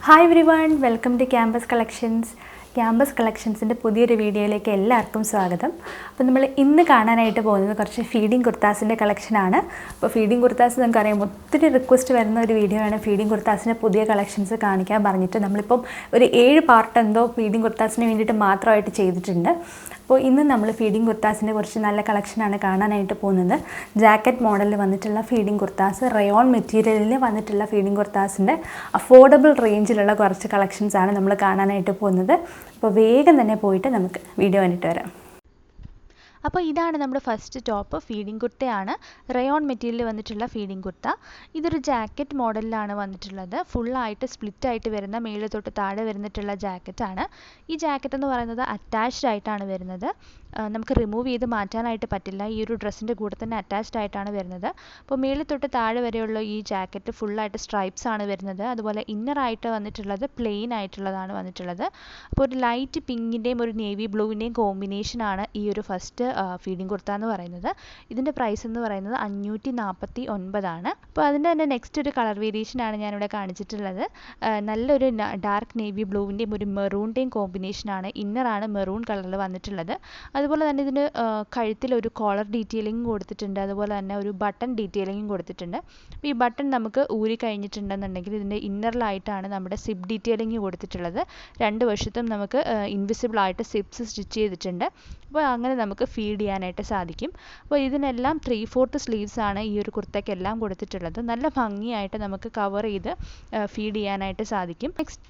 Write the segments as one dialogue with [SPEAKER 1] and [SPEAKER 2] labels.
[SPEAKER 1] Hi everyone, welcome to Campus Collections. Campus Collections-ന്റെ പുതിയൊരു വീഡിയോയിലേക്ക് എല്ലാവർക്കും സ്വാഗതം. അപ്പോൾ നമ്മൾ ഇന്ന് കാണാനായിട്ട് പോകുന്നത് കുറച്ച് ഫീഡിംഗ് കുർത്താസിൻ്റെ കളക്ഷനാണ്. അപ്പോൾ ഫീഡിംഗ് കുർത്താസ് നമുക്കറിയാം ഒത്തിരി റിക്വസ്റ്റ് വരുന്ന ഒരു വീഡിയോ ആണ് ഫീഡിംഗ് കുർത്താസിൻ്റെ പുതിയ കളക്ഷൻസ് കാണിക്കാൻ പറഞ്ഞിട്ട് നമ്മളിപ്പം ഒരു 7 പാർട്ട് എന്തോ ഫീഡിംഗ് കുർത്താസിന് വേണ്ടിയിട്ട് മാത്രമായിട്ട് ചെയ്തിട്ടുണ്ട്. അപ്പോൾ ഇന്ന് നമ്മൾ ഫീഡിംഗ് കുർത്താസിൻ്റെ കുറച്ച് നല്ല കളക്ഷനാണ് കാണാനായിട്ട് പോകുന്നത്. ജാക്കറ്റ് മോഡലിൽ വന്നിട്ടുള്ള ഫീഡിംഗ് കുർത്താസ്, റയോൺ മെറ്റീരിയലിൽ വന്നിട്ടുള്ള ഫീഡിംഗ് കുർത്താസിൻ്റെ അഫോർഡബിൾ റേഞ്ചിലുള്ള കുറച്ച് കളക്ഷൻസാണ് നമ്മൾ കാണാനായിട്ട് പോകുന്നത്. അപ്പോൾ വേഗം തന്നെ പോയിട്ട് നമുക്ക് വീഡിയോ കണ്ടിട്ട് വരാം.
[SPEAKER 2] അപ്പോൾ ഇതാണ് നമ്മുടെ ഫസ്റ്റ് ടോപ്പ്. ഫീഡിംഗ് കുർത്തയാണ്. റയോൺ മെറ്റീരിയൽ വന്നിട്ടുള്ള ഫീഡിംഗ് കുർത്ത. ഇതൊരു ജാക്കറ്റ് മോഡലിലാണ് വന്നിട്ടുള്ളത്. ഫുള്ളായിട്ട് സ്പ്ലിറ്റായിട്ട് വരുന്ന മേളിൽ തൊട്ട് താഴെ വരുന്നിട്ടുള്ള ജാക്കറ്റാണ്. ഈ ജാക്കറ്റ് എന്ന് പറയുന്നത് അറ്റാച്ച്ഡ് ആയിട്ടാണ് വരുന്നത്. നമുക്ക് റിമൂവ് ചെയ്ത് മാറ്റാനായിട്ട് പറ്റില്ല. ഈ ഒരു ഡ്രസ്സിൻ്റെ കൂടെ തന്നെ അറ്റാച്ച്ഡ് ആയിട്ടാണ് വരുന്നത്. അപ്പോൾ മേളിൽ തൊട്ട് താഴെ വരെയുള്ള ഈ ജാക്കറ്റ് ഫുള്ളായിട്ട് സ്ട്രൈപ്സ് ആണ് വരുന്നത്. അതുപോലെ ഇന്നറായിട്ട് വന്നിട്ടുള്ളത് പ്ലെയിൻ ആയിട്ടുള്ളതാണ് വന്നിട്ടുള്ളത്. അപ്പോൾ ഒരു ലൈറ്റ് പിങ്കിൻ്റെയും ഒരു നേവി ബ്ലൂവിൻ്റെയും കോമ്പിനേഷനാണ് ഈ ഒരു ഫസ്റ്റ് ഫീഡിംഗ് കുർത്ത എന്ന് പറയുന്നത്. ഇതിൻ്റെ പ്രൈസ് എന്ന് പറയുന്നത് 549 ആണ്. അപ്പോൾ അതിൻ്റെ തന്നെ നെക്സ്റ്റ് ഒരു കളർ വേരിയേഷനാണ് ഞാനിവിടെ കാണിച്ചിട്ടുള്ളത്. നല്ലൊരു ഡാർക്ക് നേവി ബ്ലൂവിൻ്റെയും ഒരു മെറൂണിൻ്റെയും കോമ്പിനേഷനാണ്. ഇന്നറാണ് മെറൂൺ കളറിൽ വന്നിട്ടുള്ളത്. അതുപോലെ തന്നെ ഇതിന് കഴുത്തിൽ ഒരു കോളർ ഡീറ്റെയിലിംഗ് കൊടുത്തിട്ടുണ്ട്. അതുപോലെ തന്നെ ഒരു ബട്ടൺ ഡീറ്റെയിലിംഗും കൊടുത്തിട്ടുണ്ട്. അപ്പോൾ ഈ ബട്ടൺ നമുക്ക് ഊരി കഴിഞ്ഞിട്ടുണ്ടെന്നുണ്ടെങ്കിൽ ഇതിൻ്റെ ഇന്നറിലായിട്ടാണ് നമ്മുടെ സിപ്പ് ഡീറ്റെയിലിംഗ് കൊടുത്തിട്ടുള്ളത്. രണ്ട് വശത്തും നമുക്ക് ഇൻവിസിബിൾ ആയിട്ട് സിപ്സ് സ്റ്റിച്ച് ചെയ്തിട്ടുണ്ട്. അപ്പോൾ അങ്ങനെ നമുക്ക് ഫീഡ് ചെയ്യാനായിട്ട് സാധിക്കും. അപ്പോൾ ഇതിനെല്ലാം 3/4 സ്ലീവ്സ് ആണ് ഈ ഒരു കുർത്തയ്ക്കെല്ലാം കൊടുത്തിട്ടുള്ളത്. നല്ല ഭംഗിയായിട്ട് നമുക്ക് കവർ ചെയ്ത് ഫീഡ് ചെയ്യാനായിട്ട് സാധിക്കും. നെക്സ്റ്റ്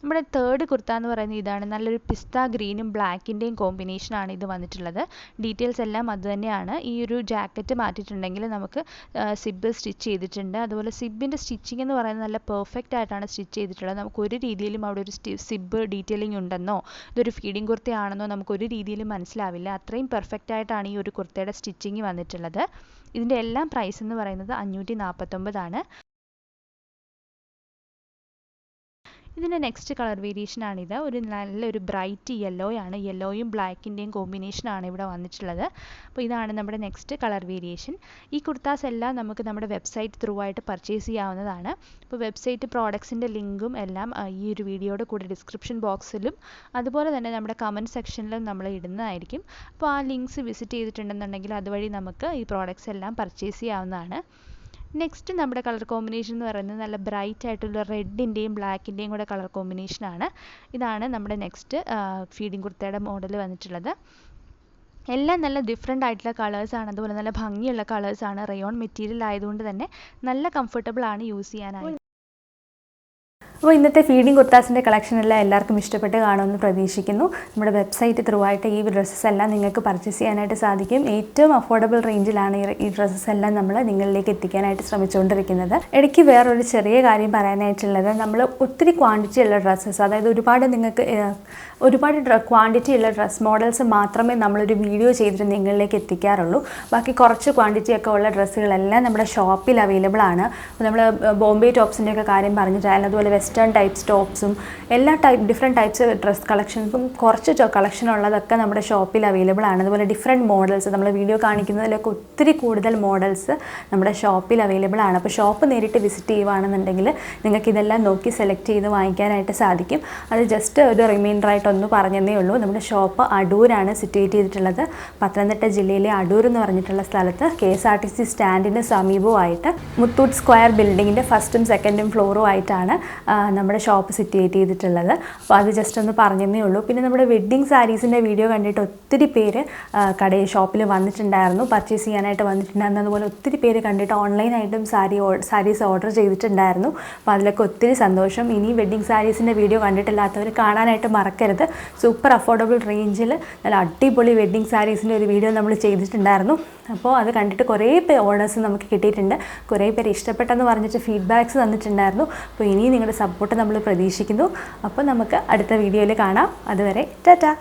[SPEAKER 2] നമ്മുടെ തേർഡ് കുർത്ത എന്ന് പറയുന്നത് ഇതാണ്. നല്ലൊരു പിസ്ത ഗ്രീനും ബ്ലാക്കിൻ്റെയും കോമ്പിനേഷനാണ് ഇത് വന്നിട്ടുള്ളത്. ഡീറ്റെയിൽസ് എല്ലാം അത് തന്നെയാണ്. ഈ ഒരു ജാക്കറ്റ് മാറ്റിയിട്ടുണ്ടെങ്കിൽ നമുക്ക് സിബ് സ്റ്റിച്ച് ചെയ്തിട്ടുണ്ട്. അതുപോലെ സിബിൻ്റെ സ്റ്റിച്ചിങ് എന്ന് പറയുന്നത് നല്ല പെർഫെക്റ്റ് ആയിട്ടാണ് സ്റ്റിച്ച് ചെയ്തിട്ടുള്ളത്. നമുക്ക് ഒരു രീതിയിലും അവിടെ ഒരു സിബ് ഡീറ്റെയിലിംഗ് ഉണ്ടെന്നോ ഇതൊരു ഫീഡിംഗ് കുർത്തയാണെന്നോ നമുക്കൊരു രീതിയിലും മനസ്സിലാവില്ല. അത്രയും പെർഫെക്റ്റ് ആയിട്ടാണ് ഈ ഒരു കുർത്തയുടെ സ്റ്റിച്ചിങ് വന്നിട്ടുള്ളത്. ഇതിൻ്റെ എല്ലാം പ്രൈസ് എന്ന് പറയുന്നത് 549 ആണ്. ഇതിൻ്റെ നെക്സ്റ്റ് കളർ വേരിയേഷനാണിത്. ഒരു നല്ലൊരു ബ്രൈറ്റ് യെല്ലോ ആണ്. യെല്ലോയും ബ്ലാക്കിൻ്റെയും കോമ്പിനേഷനാണ് ഇവിടെ വന്നിട്ടുള്ളത്. അപ്പോൾ ഇതാണ് നമ്മുടെ നെക്സ്റ്റ് കളർ വേരിയേഷൻ. ഈ കുർത്താസ് എല്ലാം നമുക്ക് നമ്മുടെ വെബ്സൈറ്റ് ത്രൂ ആയിട്ട് പർച്ചേസ് ചെയ്യാവുന്നതാണ്. അപ്പോൾ വെബ്സൈറ്റ് പ്രോഡക്ട്സിൻ്റെ ലിങ്കും എല്ലാം ഈ ഒരു വീഡിയോയുടെ കൂടെ ഡിസ്ക്രിപ്ഷൻ ബോക്സിലും അതുപോലെ തന്നെ നമ്മുടെ കമൻറ്റ് സെക്ഷനിലും നമ്മൾ ഇടുന്നതായിരിക്കും. അപ്പോൾ ആ ലിങ്ക്സ് വിസിറ്റ് ചെയ്തിട്ടുണ്ടെന്നുണ്ടെങ്കിൽ അതുവഴി നമുക്ക് ഈ പ്രോഡക്ട്സ് എല്ലാം പർച്ചേസ് ചെയ്യാവുന്നതാണ്. നെക്സ്റ്റ് നമ്മുടെ കളർ കോമ്പിനേഷൻ എന്ന് പറയുന്നത് നല്ല ബ്രൈറ്റ് ആയിട്ടുള്ള റെഡിൻ്റെയും ബ്ലാക്കിൻ്റെയും കൂടെ കളർ കോമ്പിനേഷനാണ്. ഇതാണ് നമ്മുടെ നെക്സ്റ്റ് ഫീഡിംഗ് കുർത്തയുടെ മോഡൽ വന്നിട്ടുള്ളത്. എല്ലാം നല്ല ഡിഫറെൻ്റ് ആയിട്ടുള്ള കളേഴ്സാണ്. അതുപോലെ നല്ല ഭംഗിയുള്ള കളേഴ്സാണ്. റയോൺ മെറ്റീരിയൽ ആയതുകൊണ്ട് തന്നെ നല്ല കംഫർട്ടബിൾ ആണ് യൂസ് ചെയ്യാനായിട്ട്.
[SPEAKER 1] അപ്പോൾ ഇന്നത്തെ ഫീഡിംഗ് കുർത്താസിൻ്റെ കളക്ഷൻ എല്ലാം എല്ലാവർക്കും ഇഷ്ടപ്പെട്ട് കാണുമെന്ന് പ്രതീക്ഷിക്കുന്നു. നമ്മുടെ വെബ്സൈറ്റ് ത്രൂ ആയിട്ട് ഈ ഡ്രസ്സസ് എല്ലാം നിങ്ങൾക്ക് പർച്ചേസ് ചെയ്യാനായിട്ട് സാധിക്കും. ഏറ്റവും അഫോർഡബിൾ റേഞ്ചിലാണ് ഈ ഡ്രസ്സസ് എല്ലാം നമ്മൾ നിങ്ങളിലേക്ക് എത്തിക്കാനായിട്ട് ശ്രമിച്ചുകൊണ്ടിരിക്കുന്നത്. ഇടയ്ക്ക് വേറൊരു ചെറിയ കാര്യം പറയാനായിട്ടുള്ളത്, നമ്മൾ ഒത്തിരി ക്വാണ്ടിറ്റി ഉള്ള ഡ്രസ്സസ്, അതായത് ഒരുപാട് ക്വാണ്ടിറ്റി ഉള്ള ഡ്രസ് മോഡൽസ് മാത്രമേ നമ്മളൊരു വീഡിയോ ചെയ്തിട്ട് നിങ്ങളിലേക്ക് എത്തിക്കാറുള്ളൂ. ബാക്കി കുറച്ച് ക്വാണ്ടിറ്റി ഒക്കെ ഉള്ള ഡ്രസ്സുകളെല്ലാം നമ്മുടെ ഷോപ്പിൽ അവൈലബിൾ ആണ്. അപ്പോൾ നമ്മൾ ബോംബെ ടോപ്സിൻ്റെയൊക്കെ കാര്യം പറഞ്ഞിട്ടായാലും അതുപോലെ വെസ്റ്റേൺ ടൈപ്സ് ടോപ്സും എല്ലാ ഡിഫറെൻറ്റ് ടൈപ്സ് ഡ്രസ് കളക്ഷൻസും കുറച്ച് കളക്ഷൻ ഉള്ളതൊക്കെ നമ്മുടെ ഷോപ്പിൽ അവൈലബിൾ ആണ്. അതുപോലെ ഡിഫറെൻറ്റ് മോഡൽസ് നമ്മൾ വീഡിയോ കാണിക്കുന്നതിലൊക്കെ ഒത്തിരി കൂടുതൽ മോഡൽസ് നമ്മുടെ ഷോപ്പിൽ അവൈലബിൾ ആണ്. അപ്പോൾ ഷോപ്പ് നേരിട്ട് വിസിറ്റ് ചെയ്യുകയാണെന്നുണ്ടെങ്കിൽ നിങ്ങൾക്ക് ഇതെല്ലാം നോക്കി സെലക്ട് ചെയ്ത് വാങ്ങിക്കാനായിട്ട് സാധിക്കും. അത് ജസ്റ്റ് ഒരു റിമൈൻഡറായിട്ട് ഒന്ന് പറഞ്ഞതേ ഉള്ളൂ. നമ്മുടെ ഷോപ്പ് അടൂരാണ് സിറ്റുവേറ്റ് ചെയ്തിട്ടുള്ളത്. പത്തനംതിട്ട ജില്ലയിലെ അടൂർ എന്ന് പറഞ്ഞിട്ടുള്ള സ്ഥലത്ത് KSRTC സ്റ്റാൻഡിന് സമീപമായിട്ട് മുത്തൂറ്റ് സ്ക്വയർ ബിൽഡിങ്ങിൻ്റെ ഫസ്റ്റും സെക്കൻഡും ഫ്ലോറും ആയിട്ടാണ് നമ്മുടെ ഷോപ്പ് സിറ്റുവേറ്റ് ചെയ്തിട്ടുള്ളത്. അപ്പോൾ അത് ജസ്റ്റ് ഒന്ന് പറഞ്ഞതേ ഉള്ളൂ. പിന്നെ നമ്മുടെ വെഡ്ഡിങ് സാരീസിൻ്റെ വീഡിയോ കണ്ടിട്ട് ഒത്തിരി പേര് ഷോപ്പിൽ വന്നിട്ടുണ്ടായിരുന്നു, പർച്ചേസ് ചെയ്യാനായിട്ട് വന്നിട്ടുണ്ടായിരുന്നു. അതുപോലെ ഒത്തിരി പേര് കണ്ടിട്ട് ഓൺലൈനായിട്ടും സാരീസ് ഓർഡർ ചെയ്തിട്ടുണ്ടായിരുന്നു. അപ്പോൾ അതിലൊക്കെ ഒത്തിരി സന്തോഷം. ഇനി വെഡ്ഡിങ് സാരീസിൻ്റെ വീഡിയോ കണ്ടിട്ടില്ലാത്തവർ കാണാനായിട്ട് മറക്കരുത്. സൂപ്പർ അഫോർഡബിൾ റേഞ്ചിൽ നല്ല അടിപൊളി വെഡ്ഡിങ് സാരീസിൻ്റെ ഒരു വീഡിയോ നമ്മൾ ചെയ്തിട്ടുണ്ടായിരുന്നു. അപ്പോൾ അത് കണ്ടിട്ട് കുറേ ഓർഡേഴ്സ് നമുക്ക് കിട്ടിയിട്ടുണ്ട്. കുറേ പേര് ഇഷ്ടപ്പെട്ടെന്ന് പറഞ്ഞിട്ട് ഫീഡ്ബാക്ക്സ് തന്നിട്ടുണ്ടായിരുന്നു. അപ്പോൾ ഇനി നിങ്ങളുടെ സപ്പോർട്ട് നമ്മൾ പ്രതീക്ഷിക്കുന്നു. അപ്പോൾ നമുക്ക് അടുത്ത വീഡിയോയിൽ കാണാം. അതുവരെ ടാറ്റാ.